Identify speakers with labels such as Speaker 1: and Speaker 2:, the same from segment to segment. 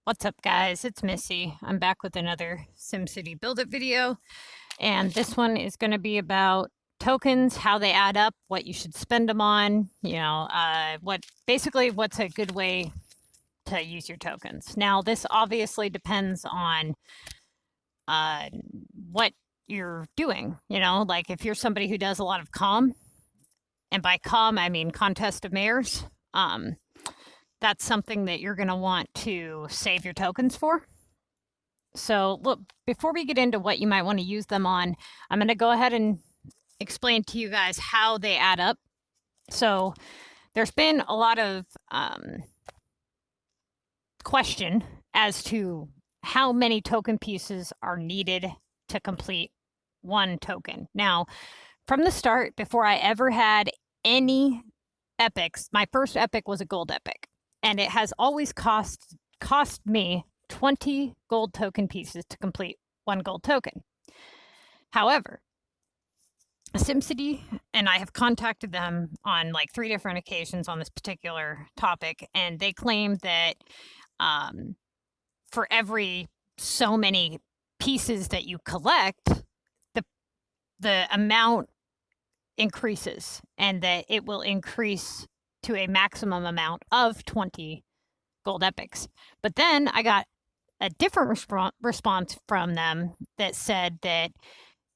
Speaker 1: What's up, guys? It's Missy. I'm back with another SimCity Buildit video, and this one is going to be about tokens, how they add up, what you should spend them on, what's a good way to use your tokens. Now, this obviously depends on what you're doing, like if you're somebody who does a lot of comm, and by comm, I mean contest of mayors, that's something that you're going to want to save your tokens for. So look, before we get into what you might want to use them on, I'm going to go ahead and explain to you guys how they add up. So there's been a lot of question as to how many token pieces are needed to complete one token. Now, from the start, before I ever had any epics, my first epic was a gold epic. And it has always cost me 20 gold token pieces to complete one gold token. However, SimCity, and I have contacted them on like 3 different occasions on this particular topic, and they claim that for every so many pieces that you collect, the amount increases, and that it will increase to a maximum amount of 20 gold epics. But then I got a different response from them that said that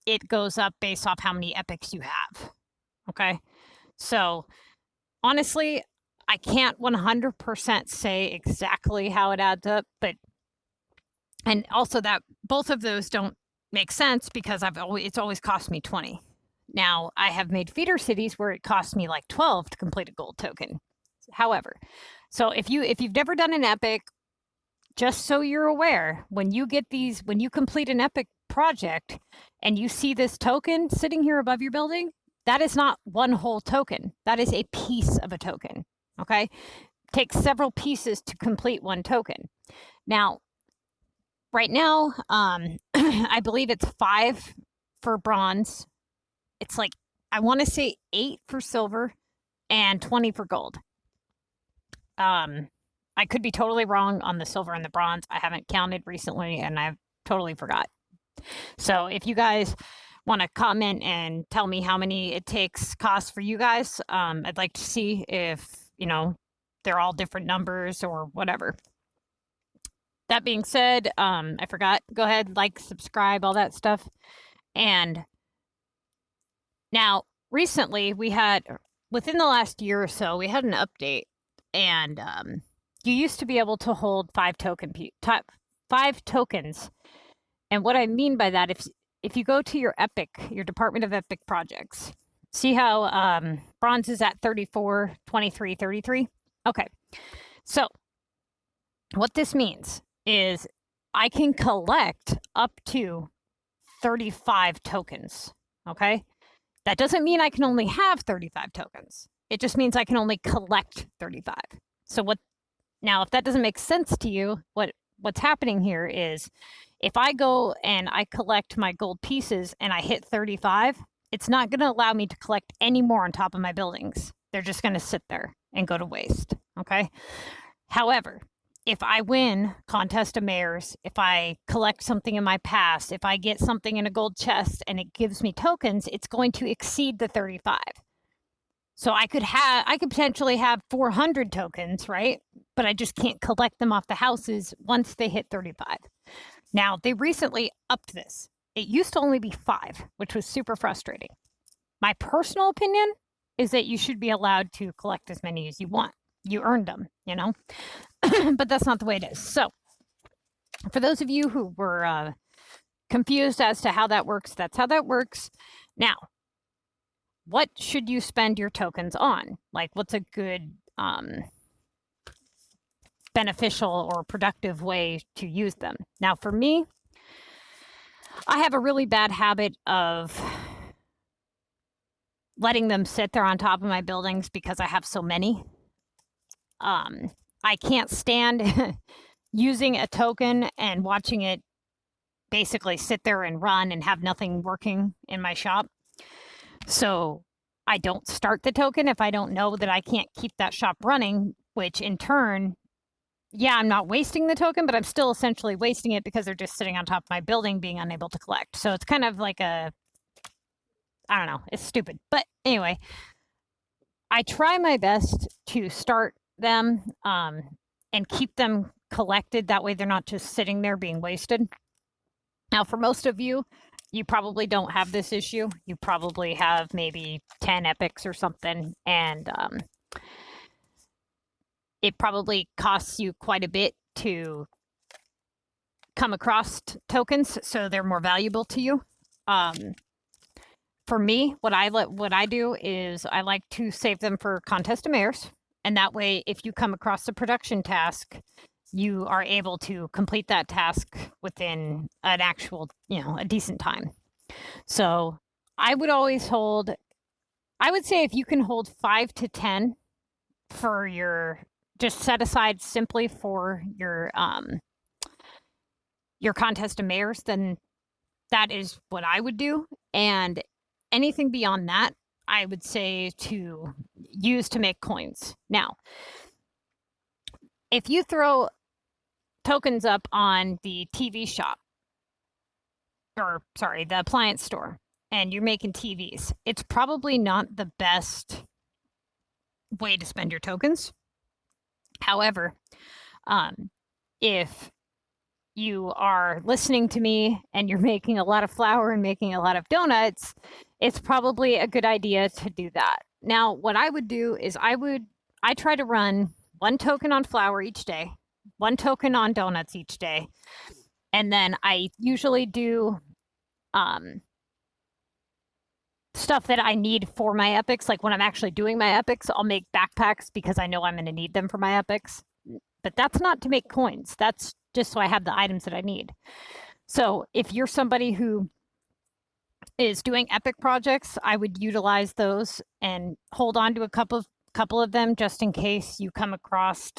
Speaker 1: it goes up based off how many epics you have. Okay. So honestly, I can't 100% say exactly how it adds up, and also that both of those don't make sense because it's always cost me 20. Now, I have made feeder cities where it cost me like 12 to complete a gold token. However, so if you've never done an epic, just so you're aware, when you complete an epic project and you see this token sitting here above your building, that is not one whole token. That is a piece of a token, okay? It takes several pieces to complete one token. Now, right now, I believe it's 5 for bronze. It's like, I want to say 8 for silver and 20 for gold. I could be totally wrong on the silver and the bronze. I haven't counted recently and I've totally forgot. So if you guys want to comment and tell me how many it costs for you guys, I'd like to see if, they're all different numbers or whatever. That being said, I forgot. Go ahead, like, subscribe, all that stuff. And now, recently, within the last year or so, we had an update, and you used to be able to hold 5 tokens. And what I mean by that, if you go to your Department of Epic Projects, see how bronze is at 34, 23, 33? Okay, so what this means is I can collect up to 35 tokens, okay? That doesn't mean I can only have 35 tokens. It just means I can only collect 35. So now, if that doesn't make sense to you, what's happening here is if I go and I collect my gold pieces and I hit 35, it's not going to allow me to collect any more on top of my buildings. They're just going to sit there and go to waste, okay? However, if I win Contest of Mayors, if I collect something in my past, if I get something in a gold chest and it gives me tokens, it's going to exceed the 35. So I could potentially have 400 tokens, right? But I just can't collect them off the houses once they hit 35. Now, they recently upped this. It used to only be 5, which was super frustrating. My personal opinion is that you should be allowed to collect as many as you want. You earned them, but that's not the way it is. So for those of you who were confused as to how that works, that's how that works. Now, what should you spend your tokens on? Like, what's a good beneficial or productive way to use them? Now, for me, I have a really bad habit of letting them sit there on top of my buildings because I have so many. I can't stand using a token and watching it basically sit there and run and have nothing working in my shop. So I don't start the token if I don't know that I can't keep that shop running, which in turn yeah, I'm not wasting the token, but I'm still essentially wasting it because they're just sitting on top of my building being unable to collect. So it's kind of like I don't know, it's stupid. But anyway, I try my best to start them and keep them collected. That way they're not just sitting there being wasted. Now, for most of you, you probably don't have this issue. You probably have maybe 10 epics or something, and it probably costs you quite a bit to come across tokens, so they're more valuable to you. For me, what I do is I like to save them for contest of mayors, and that way, if you come across a production task, you are able to complete that task within an actual, a decent time. So I would always hold, I would say if you can hold 5 to 10 for your, just set aside simply for your contest of mayors, then that is what I would do. And anything beyond that, I would say to use to make coins. Now, if you throw tokens up on the TV shop, or sorry, the appliance store, and you're making TVs, it's probably not the best way to spend your tokens. However, if you are listening to me and you're making a lot of flour and making a lot of donuts, it's probably a good idea to do that. Now, what I would do is I try to run 1 token on flour each day, 1 token on donuts each day. And then I usually do stuff that I need for my epics. Like when I'm actually doing my epics, I'll make backpacks because I know I'm going to need them for my epics. But that's not to make coins. That's just so I have the items that I need. So if you're somebody who is doing epic projects, I would utilize those and hold on to a couple of them just in case you come across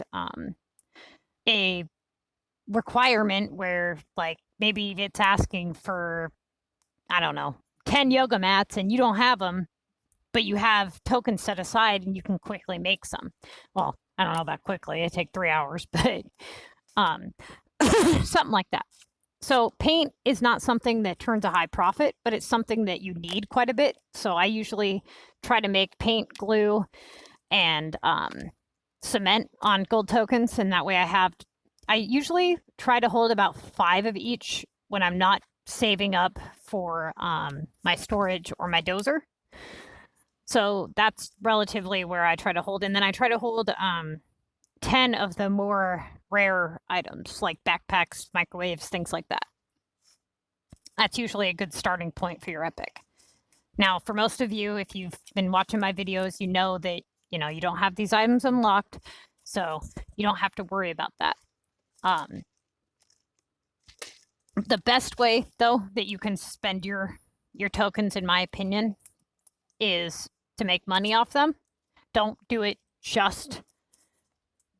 Speaker 1: a requirement where, like, maybe it's asking for, I don't know, 10 yoga mats and you don't have them, but you have tokens set aside and you can quickly make some. Well, I don't know about quickly, it take 3 hours, but something like that. So paint is not something that turns a high profit, but it's something that you need quite a bit. So I usually try to make paint, glue, and cement on gold tokens, and that way I usually try to hold about 5 of each when I'm not saving up for my storage or my dozer. So that's relatively where I try to hold. And then I try to hold 10 of the more rare items like backpacks, microwaves, things like that. That's usually a good starting point for your epic. Now, for most of you, if you've been watching my videos, you know that, you don't have these items unlocked, so you don't have to worry about that. The best way, though, that you can spend your tokens, in my opinion, is to make money off them. Don't do it just...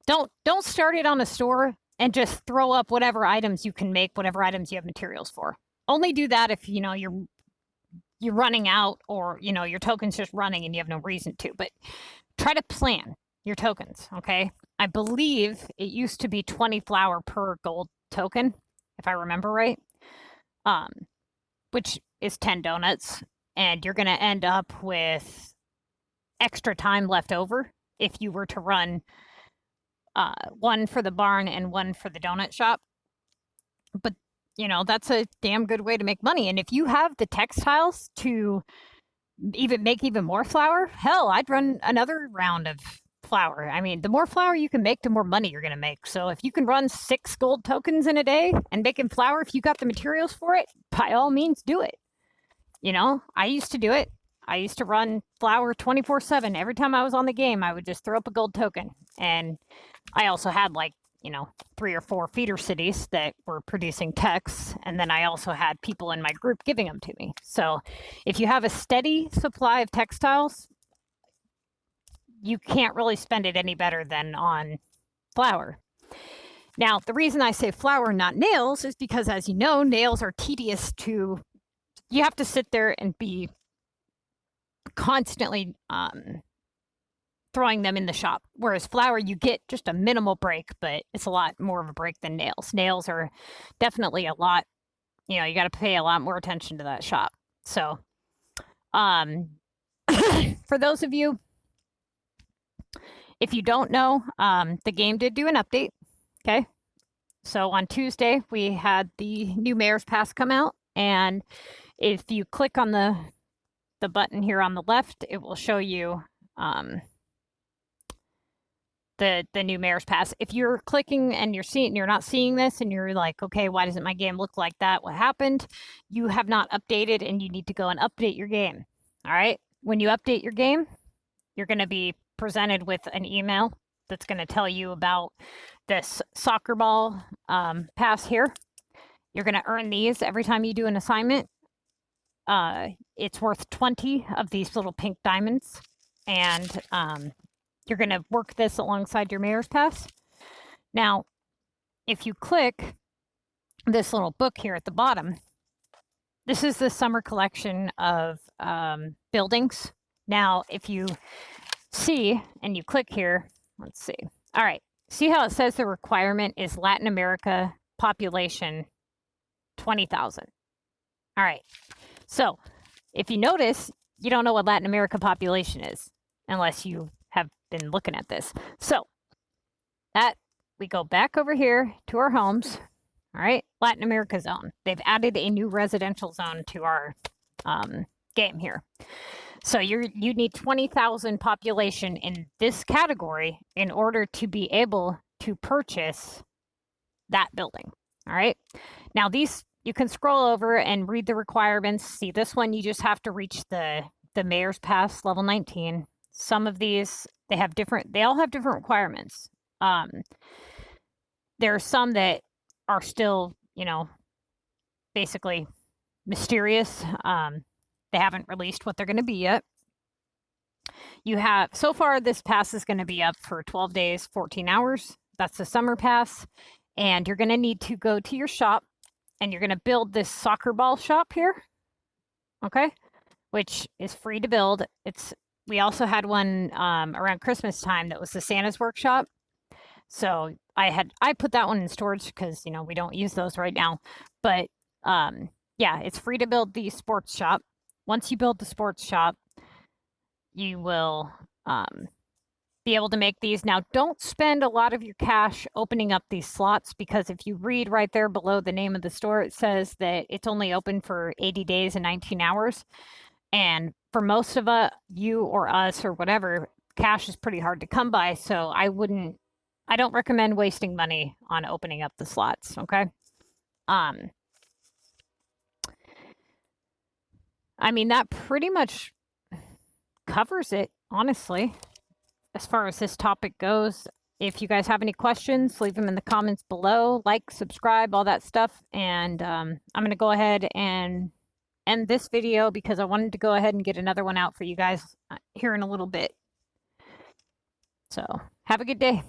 Speaker 1: Don't start it on a store and just throw up whatever items you can make, whatever items you have materials for. Only do that if, you're running out, or, your token's just running and you have no reason to. But try to plan your tokens, okay? I believe it used to be 20 flour per gold token, if I remember right, which is 10 donuts. And you're going to end up with extra time left over if you were to run 1 for the barn and 1 for the donut shop. But, that's a damn good way to make money. And if you have the textiles to make even more flour, hell, I'd run another round of flour. I mean, the more flour you can make, the more money you're going to make. So if you can run 6 gold tokens in a day and making flour, if you got the materials for it, by all means do it. I used to do it. I used to run flour 24/7. Every time I was on the game, I would just throw up a gold token. And I also had 3 or 4 feeder cities that were producing texts. And then I also had people in my group giving them to me. So if you have a steady supply of textiles, you can't really spend it any better than on flour. Now, the reason I say flour, not nails, is because, as you know, nails are tedious to... You have to sit there and be constantly throwing them in the shop. Whereas flour, you get just a minimal break, but it's a lot more of a break than nails. Nails are definitely a lot, you got to pay a lot more attention to that shop. So, for those of you, if you don't know, the game did do an update. Okay. So on Tuesday, we had the new Mayor's Pass come out. And if you click on the button here on the left, it will show you the new Mayor's Pass. If you're clicking and you're not seeing this and you're like, okay, why doesn't my game look like that? What happened? You have not updated and you need to go and update your game. All right. When you update your game, you're going to be presented with an email that's going to tell you about this soccer ball pass here. You're going to earn these every time you do an assignment. It's worth 20 of these little pink diamonds. And you're going to work this alongside your Mayor's Pass. Now, if you click this little book here at the bottom, this is the summer collection of buildings. Now, if you see and you click here, let's see. All right. See how it says the requirement is Latin America population 20,000. All right. So if you notice, you don't know what Latin America population is unless you have been looking at this. So that we go back over here to our homes. All right. Latin America zone. They've added a new residential zone to our game here. So you need 20,000 population in this category in order to be able to purchase that building. All right. Now these, you can scroll over and read the requirements. See, this one, you just have to reach the Mayor's Pass level 19. Some of these, they all have different requirements. There are some that are still, basically mysterious. They haven't released what they're going to be yet. So far, this pass is going to be up for 12 days, 14 hours. That's the summer pass. And you're going to need to go to your shop and you're going to build this soccer ball shop here. Okay. Which is free to build. We also had one around Christmas time that was the Santa's Workshop. So I put that one in storage because, we don't use those right now. But yeah, it's free to build the sports shop. Once you build the sports shop, you will be able to make these. Now, don't spend a lot of your cash opening up these slots because if you read right there below the name of the store, it says that it's only open for 80 days and 19 hours. And for most of you or us or whatever, cash is pretty hard to come by. So I don't recommend wasting money on opening up the slots. Okay. I mean, that pretty much covers it, honestly, as far as this topic goes. If you guys have any questions, leave them in the comments below. Like, subscribe, all that stuff. And I'm going to go ahead and end this video because I wanted to go ahead and get another one out for you guys here in a little bit. So have a good day.